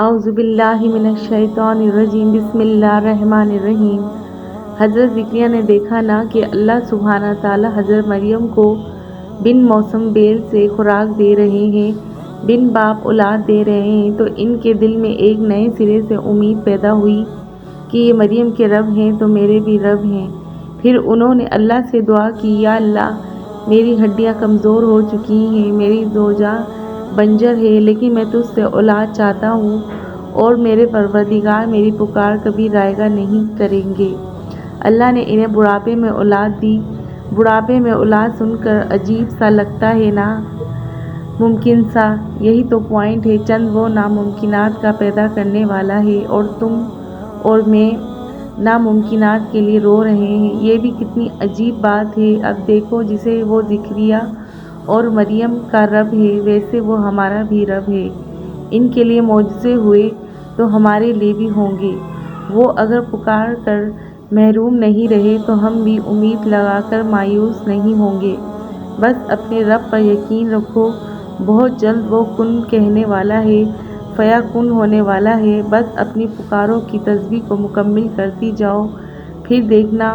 اعوذ باللہ من الشیطان الرجیم بسم اللہ الرحمن الرحیم۔ حضرت ذکریہ نے دیکھا نا کہ اللہ سبحانہ تعالیٰ حضرت مریم کو بن موسم بیل سے خوراک دے رہے ہیں، بن باپ اولاد دے رہے ہیں، تو ان کے دل میں ایک نئے سرے سے امید پیدا ہوئی کہ یہ مریم کے رب ہیں تو میرے بھی رب ہیں۔ پھر انہوں نے اللہ سے دعا کی، یا اللہ میری ہڈیاں کمزور ہو چکی ہیں، میری زوجہ بنجر ہے، لیکن میں تجھ سے اولاد چاہتا ہوں اور میرے پروردگار میری پکار کبھی رائگاں نہیں کریں گے۔ اللہ نے انہیں بڑھاپے میں اولاد دی۔ بڑھاپے میں اولاد سن کر عجیب سا لگتا ہے نا، ممکن سا، یہی تو پوائنٹ ہے، چند وہ ناممکنات کا پیدا کرنے والا ہے، اور تم اور میں ناممکنات کے لیے رو رہے ہیں، یہ بھی کتنی عجیب بات ہے۔ اب دیکھو، جیسے وہ ذکریہ اور مریم کا رب ہے، ویسے وہ ہمارا بھی رب ہے۔ ان کے لیے معجزے ہوئے تو ہمارے لیے بھی ہوں گے۔ وہ اگر پکار کر محروم نہیں رہے تو ہم بھی امید لگا کر مایوس نہیں ہوں گے۔ بس اپنے رب پر یقین رکھو، بہت جلد وہ کن کہنے والا ہے، فیکون ہونے والا ہے۔ بس اپنی پکاروں کی تسبیح کو مکمل کرتی جاؤ، پھر دیکھنا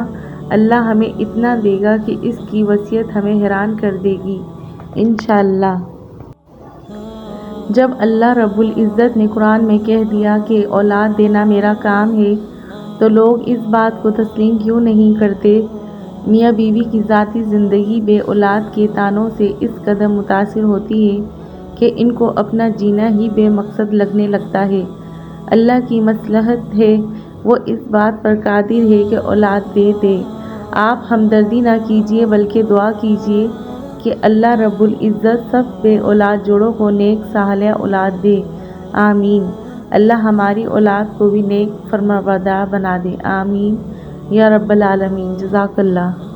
اللہ ہمیں اتنا دے گا کہ اس کی وسعت ہمیں حیران کر دے گی، انشاءاللہ۔ جب اللہ رب العزت نے قرآن میں کہہ دیا کہ اولاد دینا میرا کام ہے، تو لوگ اس بات کو تسلیم کیوں نہیں کرتے؟ میاں بیوی کی ذاتی زندگی بے اولاد کے طعنوں سے اس قدر متاثر ہوتی ہے کہ ان کو اپنا جینا ہی بے مقصد لگنے لگتا ہے۔ اللہ کی مصلحت ہے، وہ اس بات پر قادر ہے کہ اولاد دے دے۔ آپ ہمدردی نہ کیجیے بلکہ دعا کیجیے کہ اللہ رب العزت سب بے اولاد جوڑوں کو نیک صالح اولاد دے، آمین۔ اللہ ہماری اولاد کو بھی نیک فرمانبردار بنا دے، آمین یا رب العالمین۔ جزاک اللہ۔